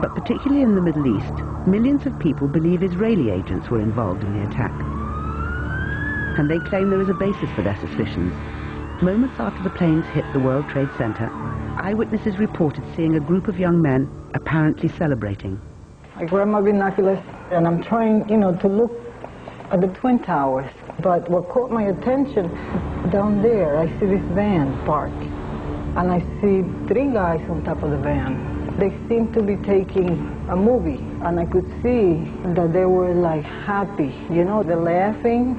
But particularly in the Middle East, millions of people believe Israeli agents were involved in the attack. And they claim there is a basis for their suspicions. Moments after the planes hit the World Trade Center, eyewitnesses reported seeing a group of young men apparently celebrating. I grabbed my binoculars and I'm trying, to look at the Twin Towers. But what caught my attention, down there, I see this van parked. And I see 3 guys on top of the van. They seemed to be taking a movie. And I could see that they were like happy. They're laughing.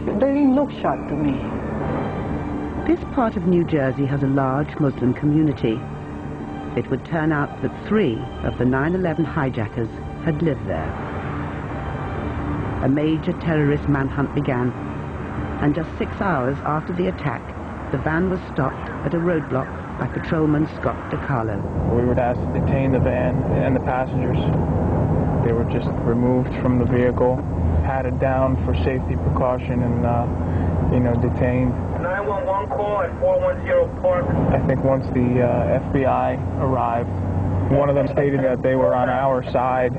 They didn't look shocked to me. This part of New Jersey has a large Muslim community. It would turn out that 3 of the 9/11 hijackers had lived there. A major terrorist manhunt began, and just 6 hours after the attack, the van was stopped at a roadblock by patrolman Scott DiCarlo. We were asked to detain the van and the passengers. They were just removed from the vehicle, patted down for safety precaution, and detained. 911 call at 410 Park. I think once the FBI arrived, one of them stated that they were on our side.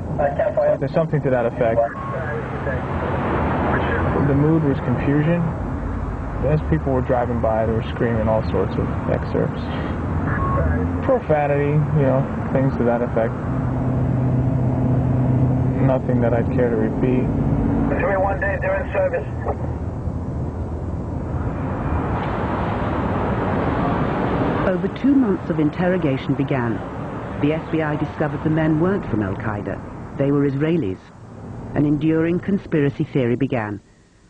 There's something to that effect. The mood was confusion. As people were driving by, they were screaming all sorts of excerpts. Profanity, things to that effect. Nothing that I'd care to repeat. 3-1 day, they're in service. Over 2 months of interrogation began. The FBI discovered the men weren't from Al-Qaeda. They were Israelis. An enduring conspiracy theory began,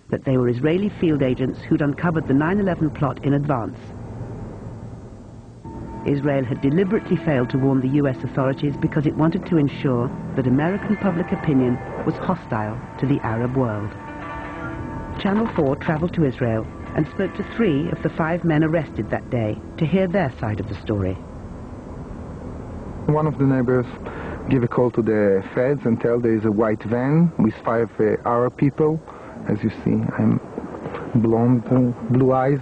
that they were Israeli field agents who'd uncovered the 9/11 plot in advance. Israel had deliberately failed to warn the US authorities because it wanted to ensure that American public opinion was hostile to the Arab world. Channel 4 traveled to Israel and spoke to 3 of the 5 men arrested that day to hear their side of the story. One of the neighbors gave a call to the feds and tell there is a white van with 5 Arab people. As you see, I'm blonde, blue eyes.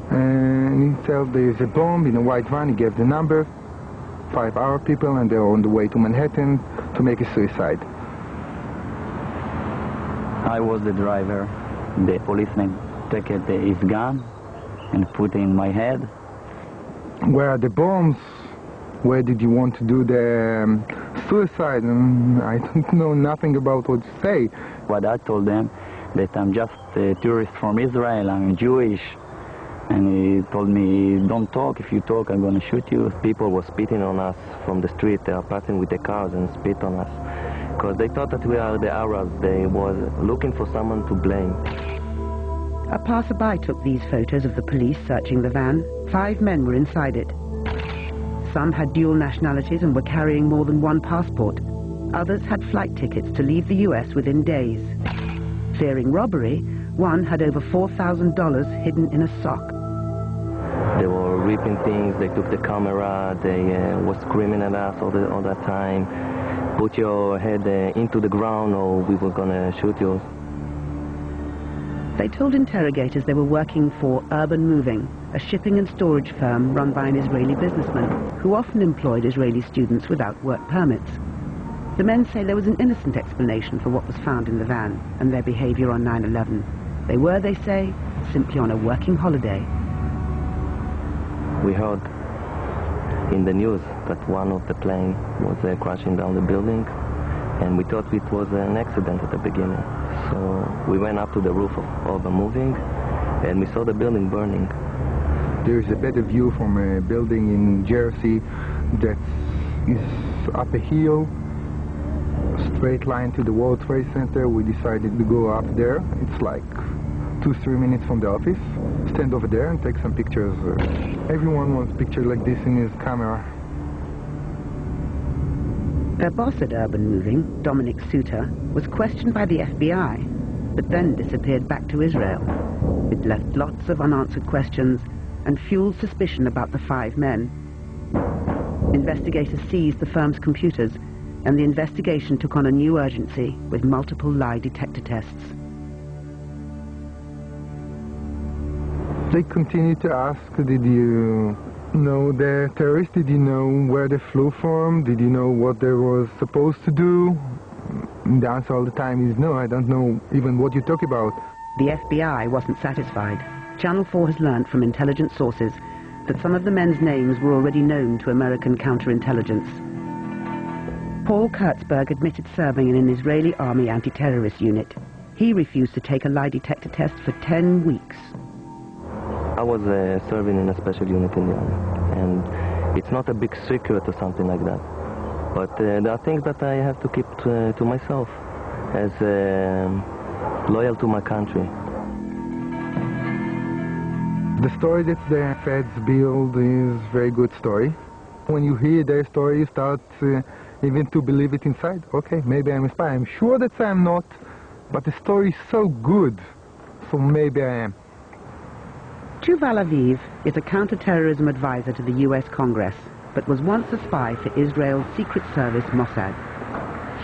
And he said there is a bomb in a white van. He gave the number, 5 Arab people, and they're on the way to Manhattan to make a suicide. I was the driver. The policeman took his gun and put it in my head. Where are the bombs? Where did you want to do the suicide? And I don't know nothing about what to say. But I told them that I'm just a tourist from Israel, I'm Jewish. And he told me, don't talk, if you talk I'm going to shoot you. People were spitting on us from the street. They are passing with the cars and spit on us. Because they thought that we are the Arabs. They were looking for someone to blame. A passerby took these photos of the police searching the van. 5 men were inside it. Some had dual nationalities and were carrying more than 1 passport. Others had flight tickets to leave the US within days. Fearing robbery, one had over $4,000 hidden in a sock. They were ripping things, they took the camera, they were screaming at us all that time. Put your head into the ground or we were gonna shoot you. They told interrogators they were working for Urban Moving, a shipping and storage firm run by an Israeli businessman who often employed Israeli students without work permits. The men say there was an innocent explanation for what was found in the van and their behavior on 9/11. They were, they say, simply on a working holiday. We heard in the news that one of the planes was crashing down the building, and we thought it was an accident at the beginning. So we went up to the roof of Urban Moving, and we saw the building burning. There is a better view from a building in Jersey that is up a hill, straight line to the World Trade Center. We decided to go up there. It's like 2-3 minutes from the office. Stand over there and take some pictures. Everyone wants pictures like this in his camera. Their boss at Urban Moving, Dominic Suter, was questioned by the FBI, but then disappeared back to Israel. It left lots of unanswered questions and fueled suspicion about the 5 men. Investigators seized the firm's computers, and the investigation took on a new urgency with multiple lie detector tests. They continued to ask, did you No, the terrorists, did you know where they flew from? Did you know what they were supposed to do? The answer all the time is no, I don't know even what you talk about. The FBI wasn't satisfied. Channel 4 has learned from intelligence sources that some of the men's names were already known to American counterintelligence. Paul Kurtzberg admitted serving in an Israeli army anti-terrorist unit. He refused to take a lie detector test for 10 weeks. I was serving in a special unit in the army, and it's not a big secret or something like that. But there are things that I have to keep to myself as loyal to my country. The story that the feds build is a very good story. When you hear their story, you start even to believe it inside. Okay, maybe I'm a spy. I'm sure that I'm not, but the story is so good, so maybe I am. Yuval Aviv is a counter-terrorism advisor to the U.S. Congress, but was once a spy for Israel's secret service Mossad.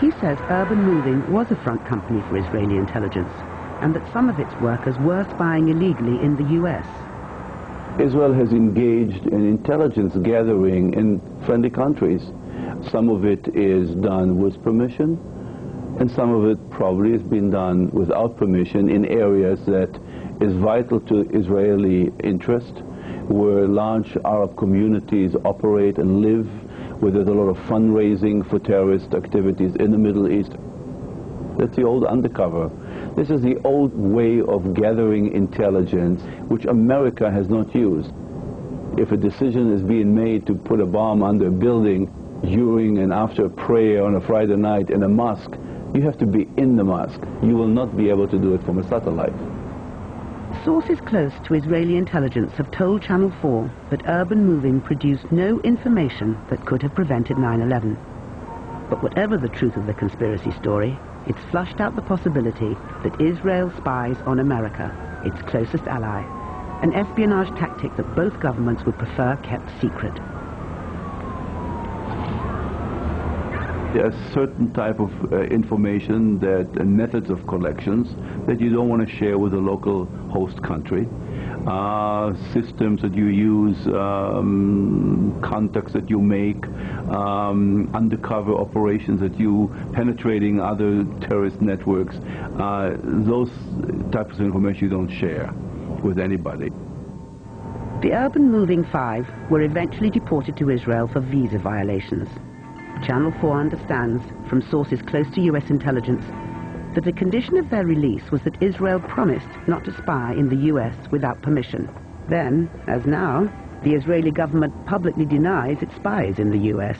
He says Urban Moving was a front company for Israeli intelligence, and that some of its workers were spying illegally in the U.S. Israel has engaged in intelligence gathering in friendly countries. Some of it is done with permission, and some of it probably has been done without permission in areas that is vital to Israeli interest, where large Arab communities operate and live, where there's a lot of fundraising for terrorist activities in the Middle East. That's the old undercover. This is the old way of gathering intelligence, which America has not used. If a decision is being made to put a bomb under a building during and after a prayer on a Friday night in a mosque, you have to be in the mosque. You will not be able to do it from a satellite. Sources close to Israeli intelligence have told Channel 4 that Urban Moving produced no information that could have prevented 9/11. But whatever the truth of the conspiracy story, it's flushed out the possibility that Israel spies on America, its closest ally, an espionage tactic that both governments would prefer kept secret. There's certain type of information and methods of collections that you don't want to share with the local host country. Systems that you use, contacts that you make, undercover operations that you penetrating other terrorist networks, those types of information you don't share with anybody. The Urban Moving 5 were eventually deported to Israel for visa violations. Channel 4 understands, from sources close to US intelligence, that the condition of their release was that Israel promised not to spy in the US without permission. Then, as now, the Israeli government publicly denies it spies in the US.